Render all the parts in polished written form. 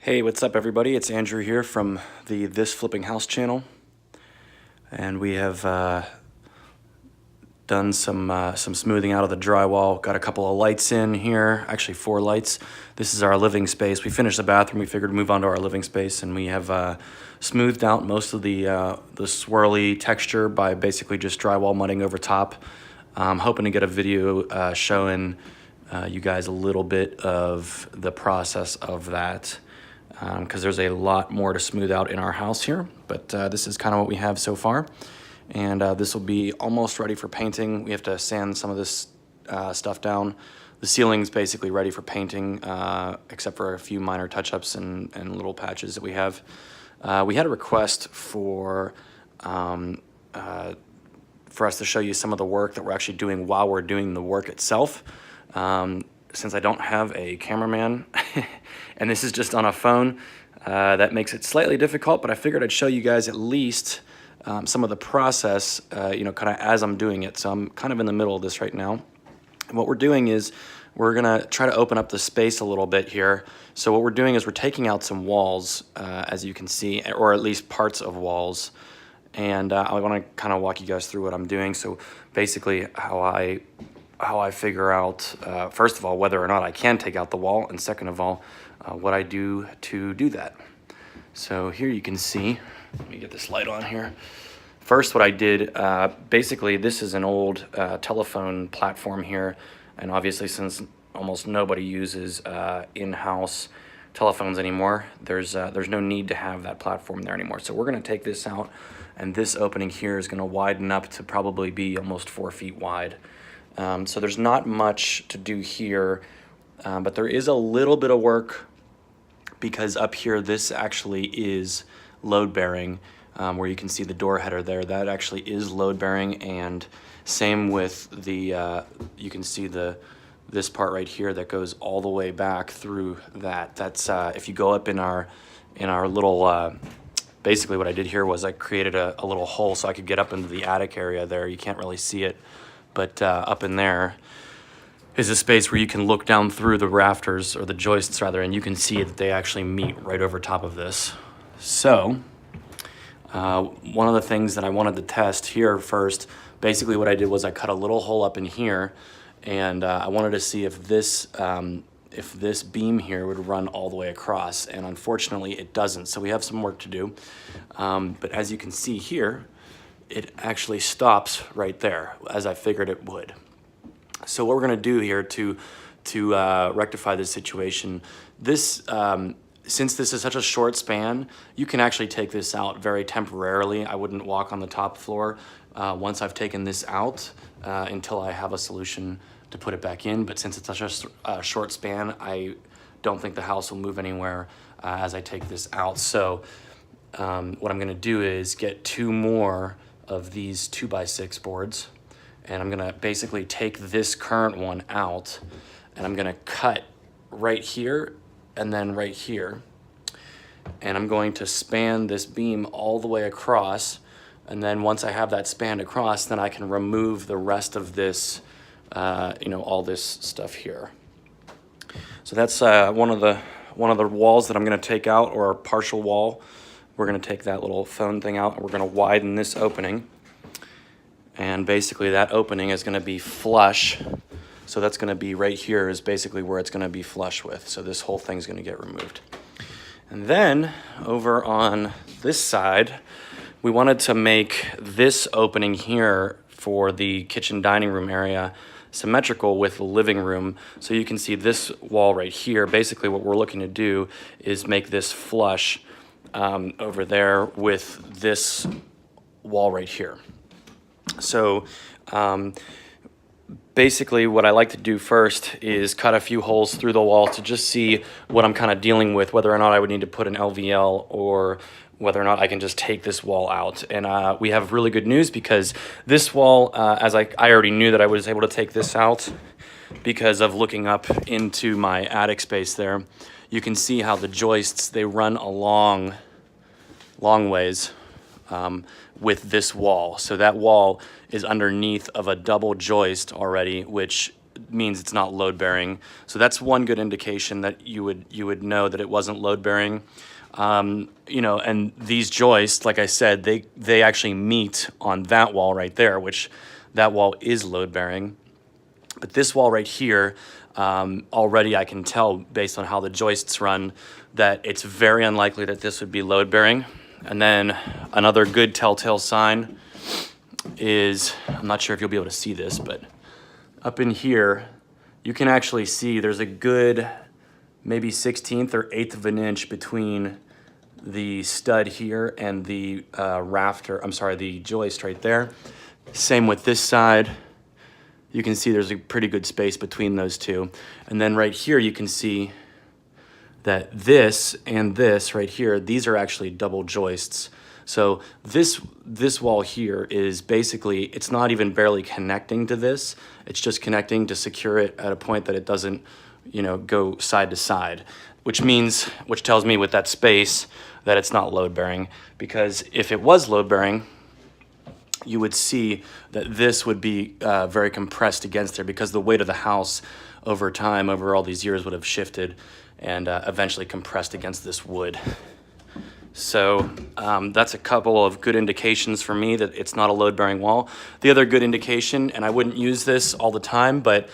Hey, what's up everybody? It's Andrew here from the This Flipping House channel. And we have done some smoothing out of the drywall. Got a couple of lights in here, actually 4 lights. This is our living space. We finished the bathroom, we figured to move on to our living space, and we have smoothed out most of the swirly texture by basically just drywall mudding over top. I'm hoping to get a video showing you guys a little bit of the process of that. Because there's a lot more to smooth out in our house here, but this is kind of what we have so far. And this will be almost ready for painting. We have to sand some of this stuff down. The ceiling's basically ready for painting, except for a few minor touch-ups and little patches that we have. We had a request for us to show you some of the work that we're actually doing while we're doing the work itself. Since I don't have a cameraman and this is just on a phone, that makes it slightly difficult, but I figured I'd show you guys at least some of the process, kind of as I'm doing it. So I'm kind of in the middle of this right now. And what we're doing is we're gonna try to open up the space a little bit here. So what we're doing is we're taking out some walls, as you can see, or at least parts of walls. And I wanna kind of walk you guys through what I'm doing. So basically how I figure out, first of all, whether or not I can take out the wall, and second of all, what I do to do that. So here you can see, let me get this light on here. First, what I did, basically this is an old telephone platform here, and obviously since almost nobody uses in-house telephones anymore, there's no need to have that platform there anymore. So we're gonna take this out, and this opening here is gonna widen up to probably be almost 4 feet wide. So there's not much to do here, but there is a little bit of work because up here this actually is load bearing, where you can see the door header there. That actually is load bearing, and same with the you can see this part right here that goes all the way back through that. That's if you go up in our little basically what I did here was I created a little hole so I could get up into the attic area there. You can't really see it, but up in there is a space where you can look down through the rafters, or the joists rather, and you can see that they actually meet right over top of this. So one of the things that I wanted to test here first, basically what I did was I cut a little hole up in here, and I wanted to see if this beam here would run all the way across, and unfortunately it doesn't, so we have some work to do. But as you can see here, it actually stops right there, as I figured it would. So what we're gonna do here to rectify this situation, since this is such a short span, you can actually take this out very temporarily. I wouldn't walk on the top floor once I've taken this out until I have a solution to put it back in. But since it's such a short span, I don't think the house will move anywhere as I take this out. So what I'm gonna do is get 2 more of these 2x6 boards, and I'm gonna basically take this current one out, and I'm gonna cut right here and then right here, and I'm going to span this beam all the way across, and then once I have that spanned across, then I can remove the rest of this, all this stuff here. So that's one of the walls that I'm gonna take out, or a partial wall. We're gonna take that little phone thing out, and we're gonna widen this opening. And basically that opening is gonna be flush. So that's gonna be right here is basically where it's gonna be flush with. So this whole thing's gonna get removed. And then over on this side, we wanted to make this opening here for the kitchen dining room area symmetrical with the living room. So you can see this wall right here. Basically what we're looking to do is make this flush over there with this wall right here. So basically what I like to do first is cut a few holes through the wall to just see what I'm kind of dealing with, whether or not I would need to put an LVL or whether or not I can just take this wall out. And we have really good news, because this wall, as I already knew that I was able to take this out because of looking up into my attic space there. You can see how the joists, they run a long ways with this wall. So that wall is underneath of a double joist already, which means it's not load bearing. So that's one good indication that you would know that it wasn't load bearing. You know, and these joists, like I said, they actually meet on that wall right there, which that wall is load bearing. But this wall right here, already I can tell based on how the joists run that it's very unlikely that this would be load bearing. And then another good telltale sign is, I'm not sure if you'll be able to see this, but up in here, you can actually see there's a good maybe 1/16 or 1/8 of an inch between the stud here and the the joist right there. Same with this side. You can see there's a pretty good space between those two. And then right here, you can see that this and this right here, these are actually double joists. So this wall here is basically, it's not even barely connecting to this. It's just connecting to secure it at a point that it doesn't, you know, go side to side, which tells me with that space that it's not load bearing, because if it was load bearing, you would see that this would be very compressed against there, because the weight of the house over time, over all these years, would have shifted and eventually compressed against this wood. So that's a couple of good indications for me that it's not a load-bearing wall. The other good indication, and I wouldn't use this all the time, but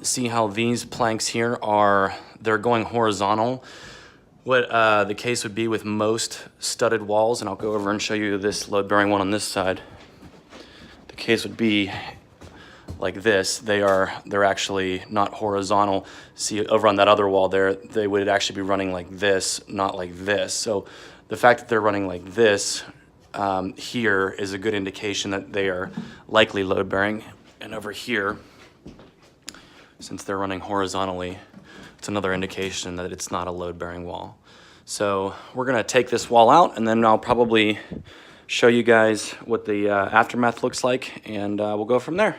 see how these planks here they're going horizontal. What the case would be with most studded walls, and I'll go over and show you this load-bearing one on this side. The case would be like this. They're actually not horizontal. See, over on that other wall there, they would actually be running like this, not like this. So the fact that they're running like this here is a good indication that they are likely load bearing. And over here, since they're running horizontally, it's another indication that it's not a load bearing wall. So we're gonna take this wall out, and then I'll probably show you guys what the aftermath looks like, and we'll go from there.